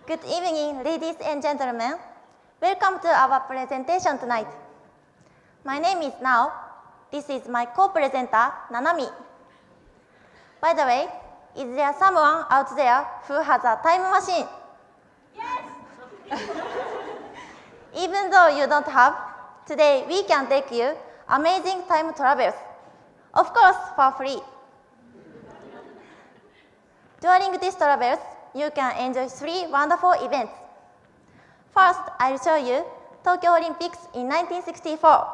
Good evening, ladies and gentlemen. Welcome to our presentation tonight. My name is Nao. This is my co-presenter, Nanami. By the way, is there someone out there who has a time machine? Yes! Even though you don't have, today we can take you amazing time travels. Of course, for free. During these travels, you can enjoy 3 wonderful events. First, I'll show you Tokyo Olympics in 1964.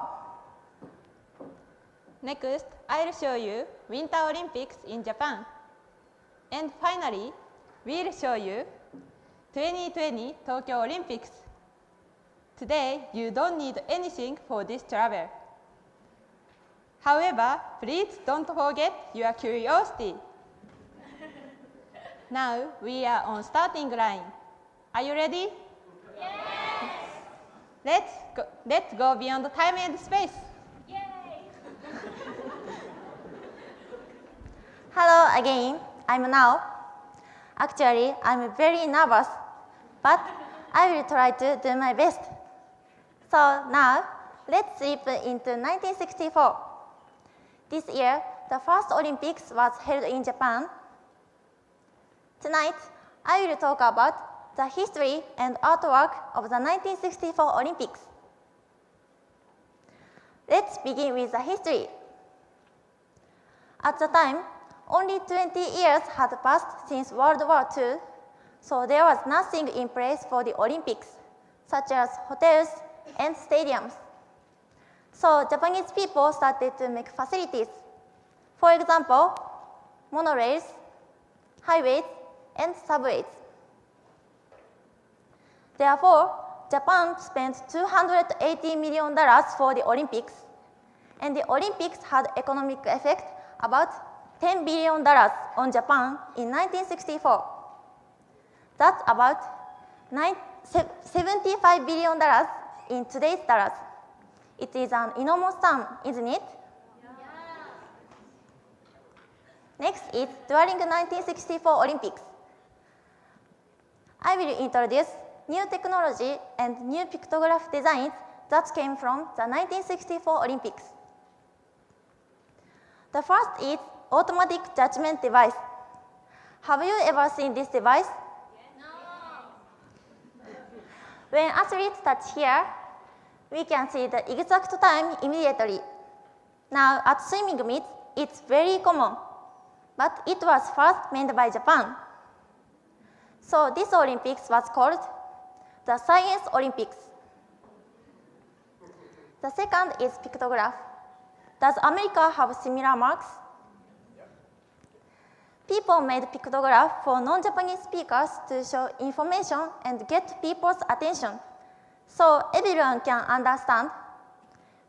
Next, I'll show you Winter Olympics in Japan. And finally, we'll show you 2020 Tokyo Olympics. Today, you don't need anything for this travel. However, please don't forget your curiosity. Now, we are on starting line. Are you ready? Yes! Let's go beyond time and space. Hello again, I'm Nao. Actually, I'm very nervous, but I will try to do my best. So now, let's leap into 1964. This year, the first Olympics was held in Japan. Tonight, I will talk about the history and artwork of the 1964 Olympics. Let's begin with the history. At the time, only 20 years had passed since World War II, so there was nothing in place for the Olympics, such as hotels and stadiums. So Japanese people started to make facilities. For example, monorails, highways, and subways. Therefore, Japan spent $280 million for the Olympics, and the Olympics had economic effect about $10 billion on Japan in 1964. That's about $75 billion in today's dollars. It is an enormous sum, isn't it? Yeah. Next is during the 1964 Olympics. I will introduce new technology and new pictograph designs that came from the 1964 Olympics. The first is automatic judgment device. Have you ever seen this device? No. When athletes touch here, we can see the exact time immediately. Now, at swimming meets, it's very common, but it was first made by Japan. So this Olympics was called the Science Olympics. The second is pictograph. Does America have similar marks? People made pictograph for non-Japanese speakers to show information and get people's attention, so everyone can understand.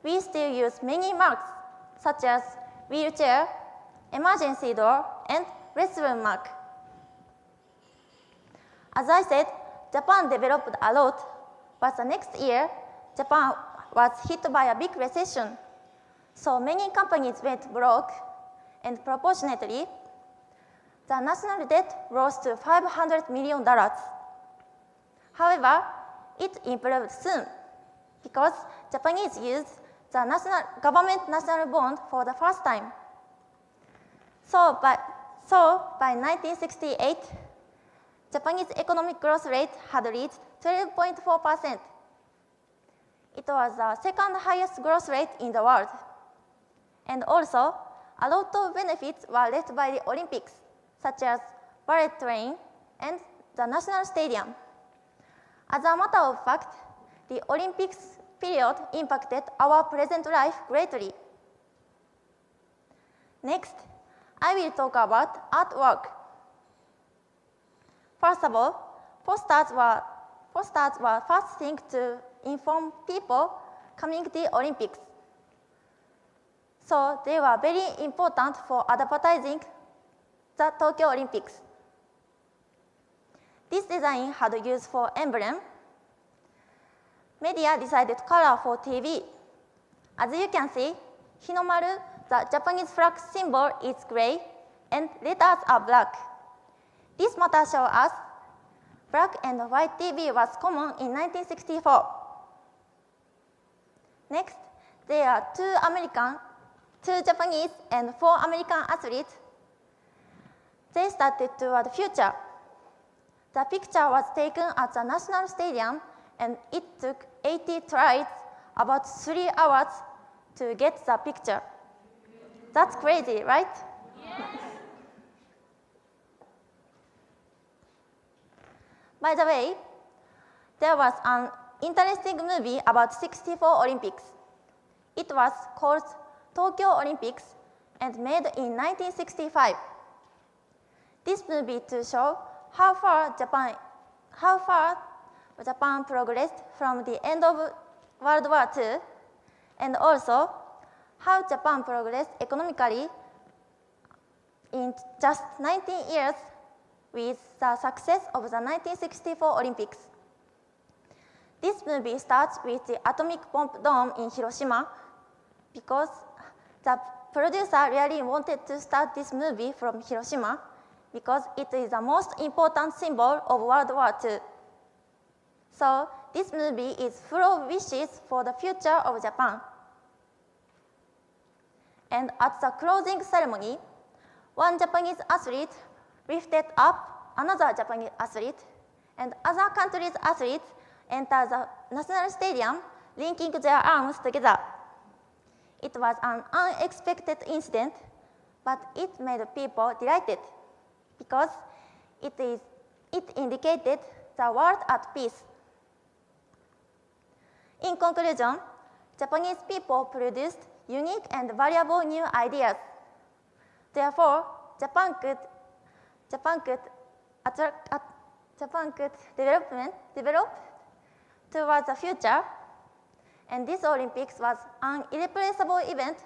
We still use many marks, such as wheelchair, emergency door, and restroom mark. As I said, Japan developed a lot, but the next year, Japan was hit by a big recession, so many companies went broke, and proportionately, the national debt rose to $500 million. However, it improved soon because Japanese used the government national bond for the first time. So by 1968, Japanese economic growth rate had reached 12.4%. It was the second highest growth rate in the world. And also, a lot of benefits were left by the Olympics, such as bullet train and the national stadium. As a matter of fact, the Olympics period impacted our present life greatly. Next, I will talk about artwork. First of all, posters were first thing to inform people coming to the Olympics. So they were very important for advertising the Tokyo Olympics. This design had use for emblem. Media decided color for TV. As you can see, Hinomaru, the Japanese flag symbol, is gray and letters are black. This matter shows us Black and white TV was common in 1964. Next, there are two Japanese, and 4 American athletes. They started toward the future. The picture was taken at the National Stadium, and it took 80 tries, about 3 hours, to get the picture. That's crazy, right? Yes. By the way, there was an interesting movie about 64 Olympics. It was called Tokyo Olympics and made in 1965. This movie to show how far Japan progressed from the end of World War II, and also how Japan progressed economically in just 19 years with the success of the 1964 Olympics. This movie starts with the atomic bomb dome in Hiroshima because the producer really wanted to start this movie from Hiroshima because it is the most important symbol of World War II. So this movie is full of wishes for the future of Japan. And at the closing ceremony, one Japanese athlete lifted up another Japanese athlete, and other countries' athletes enter the National Stadium, linking their arms together. It was an unexpected incident, but it made people delighted because it indicated the world at peace. In conclusion, Japanese people produced unique and valuable new ideas. Therefore, Japan could develop towards the future, and this Olympics was an irreplaceable event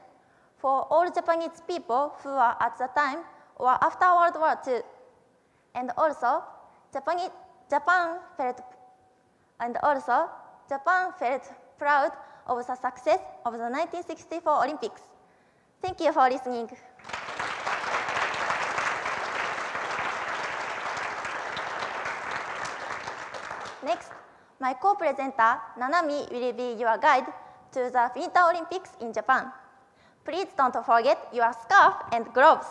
for all Japanese people who were at the time or after World War II. And also, Japan felt proud of the success of the 1964 Olympics. Thank you for listening. Next, my co-presenter, Nanami, will be your guide to the Winter Olympics in Japan. Please don't forget your scarf and gloves.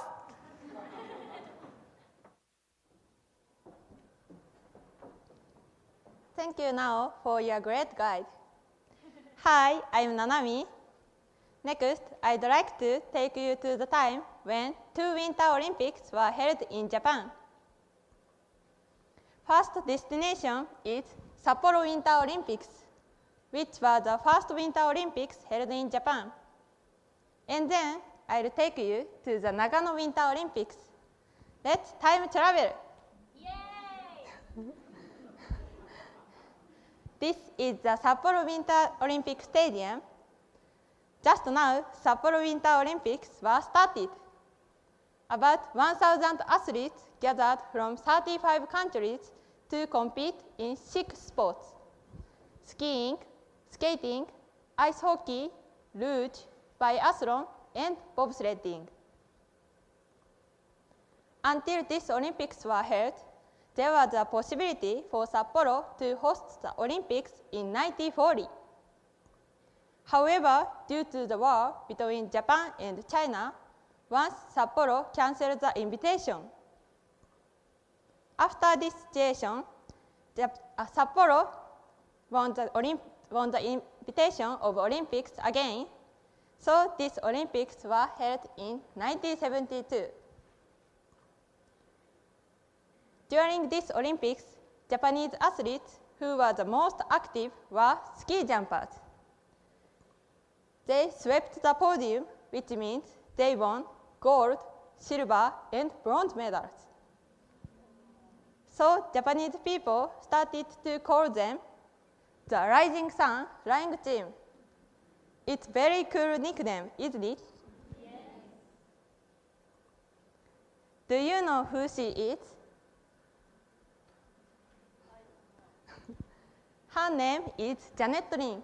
Thank you, Nao, for your great guide. Hi, I'm Nanami. Next, I'd like to take you to the time when 2 Winter Olympics were held in Japan. First destination is Sapporo Winter Olympics, which was the first Winter Olympics held in Japan. And then I'll take you to the Nagano Winter Olympics. Let's time travel. Yay! This is the Sapporo Winter Olympic Stadium. Just now, Sapporo Winter Olympics were started. About 1,000 athletes gathered from 35 countries to compete in 6 sports: skiing, skating, ice hockey, luge, biathlon, and bobsledding. Until these Olympics were held, there was a possibility for Sapporo to host the Olympics in 1940. However, due to the war between Japan and China, once Sapporo canceled the invitation. After this situation, Sapporo won the invitation of Olympics again, so these Olympics were held in 1972. During these Olympics, Japanese athletes who were the most active were ski jumpers. They swept the podium, which means they won gold, silver, and bronze medals. So Japanese people started to call them the Rising Sun Flying Team. It's a very cool nickname, isn't it? Yes. Do you know who she is? Her name is Janet Lin.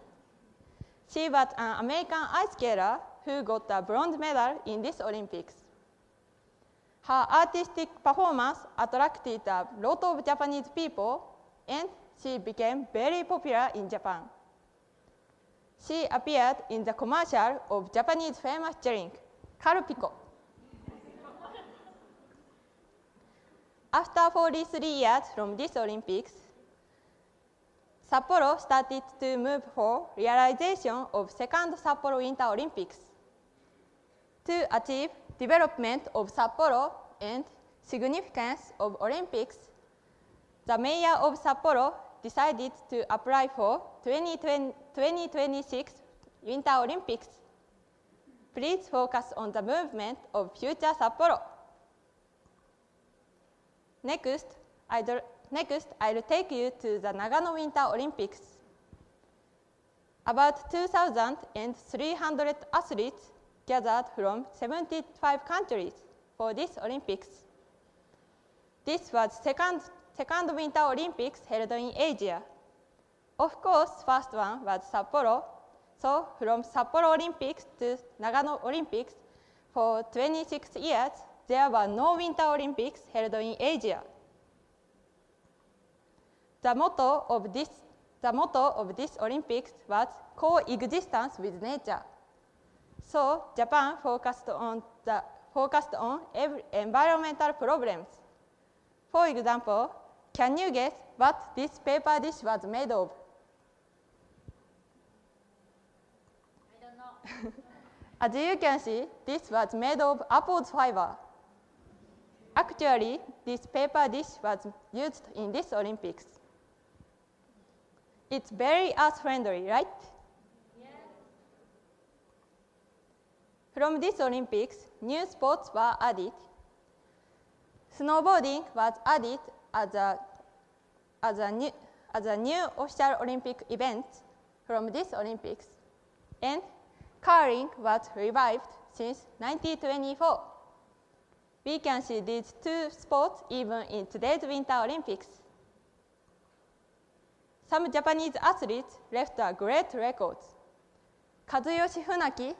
She was an American ice skater who got a bronze medal in this Olympics. Her artistic performance attracted a lot of Japanese people, and she became very popular in Japan. She appeared in the commercial of Japanese famous drink, Calpico. After 43 years from this Olympics, Sapporo started to move for realization of second Sapporo Winter Olympics. To achieve development of Sapporo and significance of Olympics, the mayor of Sapporo decided to apply for 2026 Winter Olympics. Please focus on the movement of future Sapporo. Next, I'll take you to the Nagano Winter Olympics. About 2,300 athletes gathered from 75 countries for this Olympics. This was second Winter Olympics held in Asia. Of course, first one was Sapporo. So from Sapporo Olympics to Nagano Olympics for 26 years, there were no Winter Olympics held in Asia. The motto of this Olympics was coexistence with nature. So Japan focused on environmental problems. For example, can you guess what this paper dish was made of? I don't know. As you can see, this was made of apples fiber. Actually, this paper dish was used in this Olympics. It's very earth-friendly, right? Yes. From this Olympics, new sports were added. Snowboarding was added as a new official Olympic event from this Olympics, and curling was revived since 1924. We can see these two sports even in today's Winter Olympics. Some Japanese athletes left a great records. Kazuyoshi Funaki,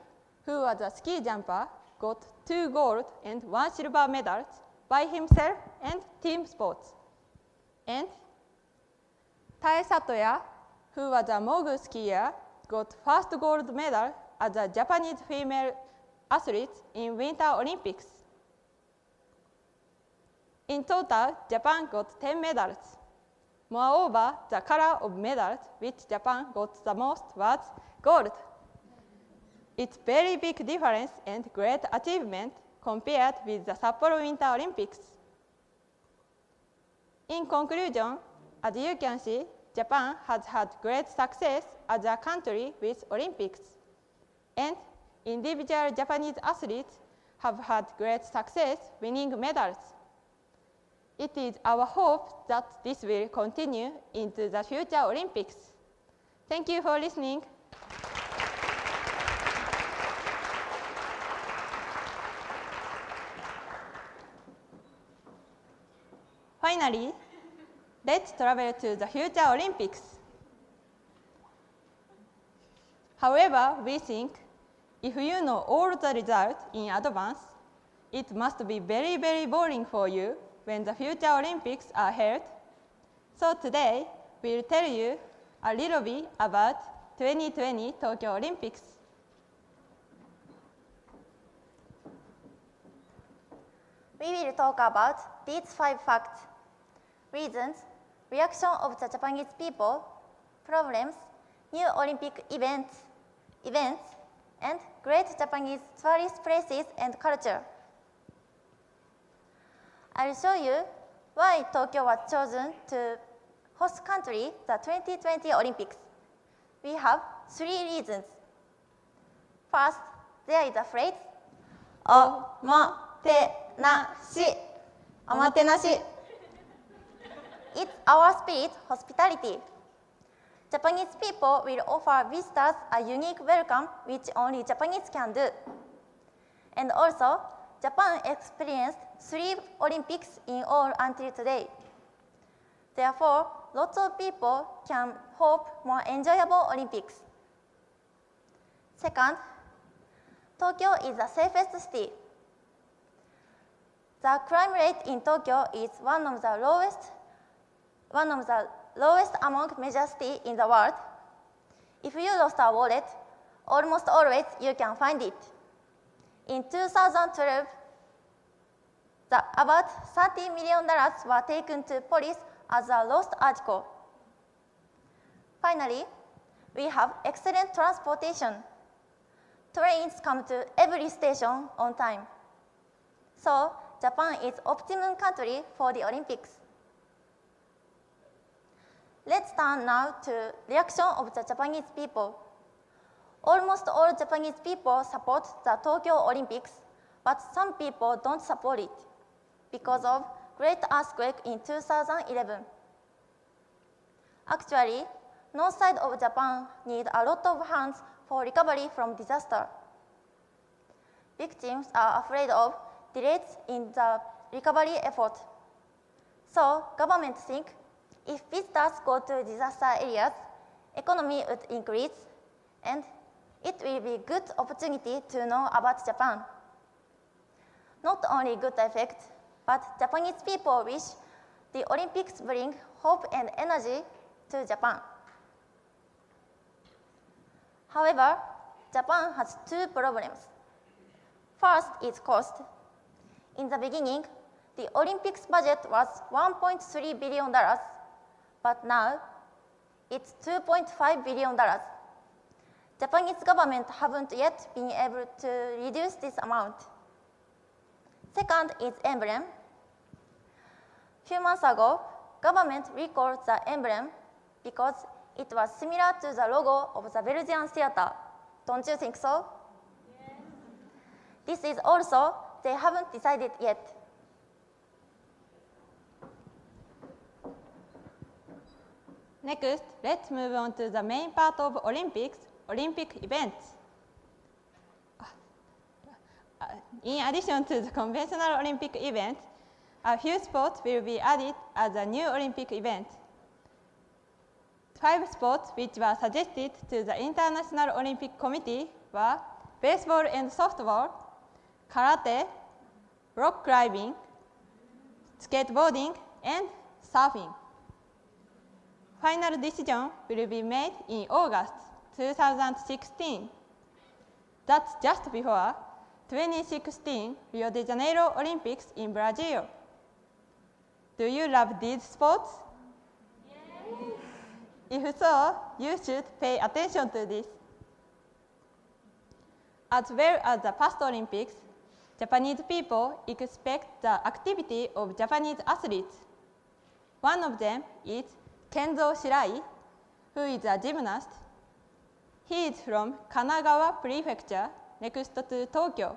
who was a ski jumper, got 2 gold and 1 silver medals by himself and team sports. And Tae Satoya, who was a mogul skier, got first gold medal as a Japanese female athlete in Winter Olympics. In total, Japan got 10 medals. Moreover, the color of medals which Japan got the most was gold. It's very big difference and great achievement compared with the Sapporo Winter Olympics. In conclusion, as you can see, Japan has had great success as a country with Olympics, and individual Japanese athletes have had great success winning medals. It is our hope that this will continue into the future Olympics. Thank you for listening. Finally, let's travel to the future Olympics. However, we think if you know all the results in advance, it must be very, very boring for you when the future Olympics are held. So today, we'll tell you a little bit about 2020 Tokyo Olympics. We will talk about these 5 facts: reasons, reaction of the Japanese people, problems, new Olympic events, and great Japanese tourist places and culture. I'll show you why Tokyo was chosen to host country the 2020 Olympics. We have 3 reasons. First, there is a phrase, omotenashi. Omotenashi. It's our spirit, hospitality. Japanese people will offer visitors a unique welcome which only Japanese can do. And also, Japan experienced 3 Olympics in all until today. Therefore, lots of people can hope more enjoyable Olympics. Second, Tokyo is the safest city. The crime rate in Tokyo is one of the lowest among major cities in the world. If you lost a wallet, almost always you can find it. In 2012, about $30 million were taken to police as a lost article. Finally, we have excellent transportation. Trains come to every station on time. So, Japan is optimum country for the Olympics. Let's turn now to reaction of the Japanese people. Almost all Japanese people support the Tokyo Olympics, but some people don't support it because of great earthquake in 2011. Actually, no side of Japan need a lot of hands for recovery from disaster. Victims are afraid of delays in the recovery effort. So, government think if visitors go to disaster areas, economy would increase, and it will be good opportunity to know about Japan. Not only good effect, but Japanese people wish the Olympics bring hope and energy to Japan. However, Japan has two problems. First is cost. In the beginning, the Olympics budget was $1.3 billion, but now it's $2.5 billion. Japanese government haven't yet been able to reduce this amount. Second is emblem. Few months ago, government recalled the emblem because it was similar to the logo of the Belgian theater. Don't you think so? Yes. This is also, they haven't decided yet. Next, let's move on to the main part of Olympics, Olympic events. In addition to the conventional Olympic event, a few sports will be added as a new Olympic event. 5 sports which were suggested to the International Olympic Committee were baseball and softball, karate, rock climbing, skateboarding, and surfing. Final decision will be made in August 2016. That's just before 2016 Rio de Janeiro Olympics in Brazil. Do you love these sports? Yes. If so, you should pay attention to this. As well as the past Olympics, Japanese people expect the activity of Japanese athletes. One of them is Kenzo Shirai, who is a gymnast. He is from Kanagawa Prefecture, next to Tokyo.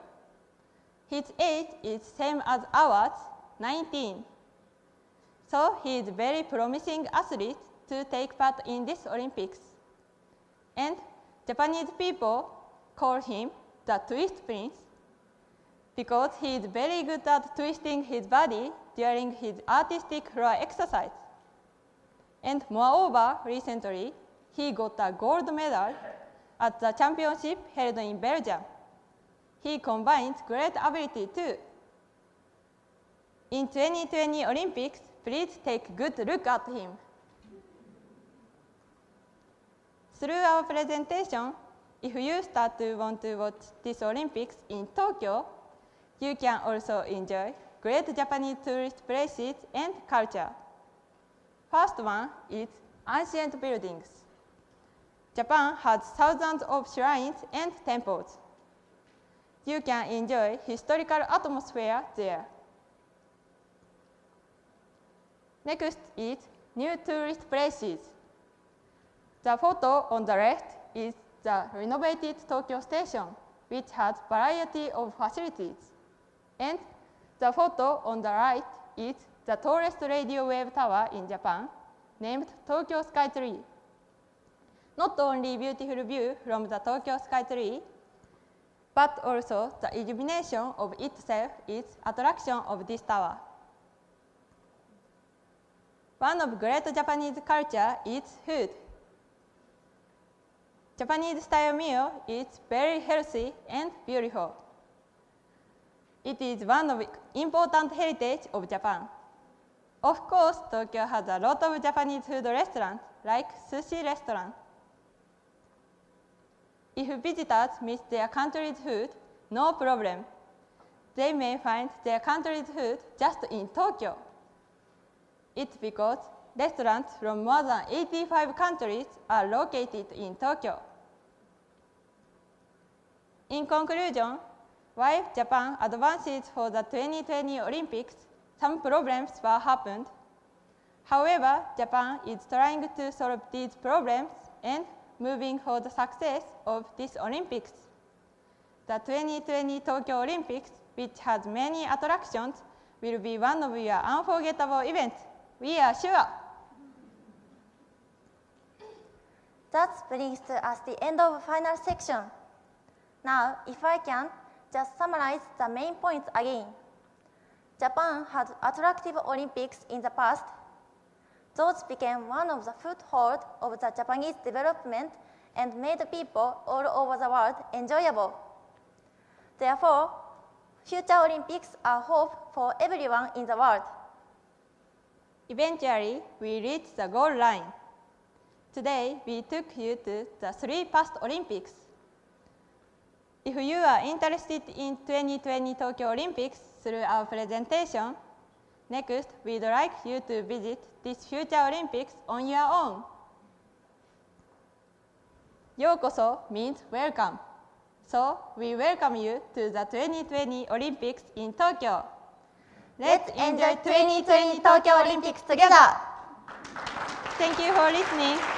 His age is same as ours, 19. So he is a very promising athlete to take part in this Olympics. And Japanese people call him the Twist Prince because he is very good at twisting his body during his artistic floor exercise. And moreover, recently, he got a gold medal at the championship held in Belgium. He combines great ability too. In 2020 Olympics, please take a good look at him. Through our presentation, if you start to want to watch this Olympics in Tokyo, you can also enjoy great Japanese tourist places and culture. First one is ancient buildings. Japan has thousands of shrines and temples. You can enjoy historical atmosphere there. Next is new tourist places. The photo on the left is the renovated Tokyo Station, which has variety of facilities. And the photo on the right is the tallest radio wave tower in Japan, named Tokyo Skytree. Not only beautiful view from the Tokyo Skytree, but also the illumination of itself is attraction of this tower. One of great Japanese culture is food. Japanese style meal is very healthy and beautiful. It is one of important heritage of Japan. Of course, Tokyo has a lot of Japanese food restaurants, like sushi restaurant. If visitors miss their country's food, no problem. They may find their country's food just in Tokyo. It's because restaurants from more than 85 countries are located in Tokyo. In conclusion, while Japan advances for the 2020 Olympics, some problems were happened. However, Japan is trying to solve these problems and moving for the success of this Olympics. The 2020 Tokyo Olympics, which has many attractions, will be one of your unforgettable events. We are sure. That brings to us the end of the final section. Now, if I can, just summarize the main points again. Japan had attractive Olympics in the past. Those became one of the foothold of the Japanese development and made people all over the world enjoyable. Therefore, future Olympics are hope for everyone in the world. Eventually, we reached the goal line. Today, we took you to the 3 past Olympics. If you are interested in 2020 Tokyo Olympics through our presentation, next, we'd like you to visit this future Olympics on your own. Yokoso means welcome. So, we welcome you to the 2020 Olympics in Tokyo. Let's enjoy 2020 Tokyo Olympics together! Thank you for listening.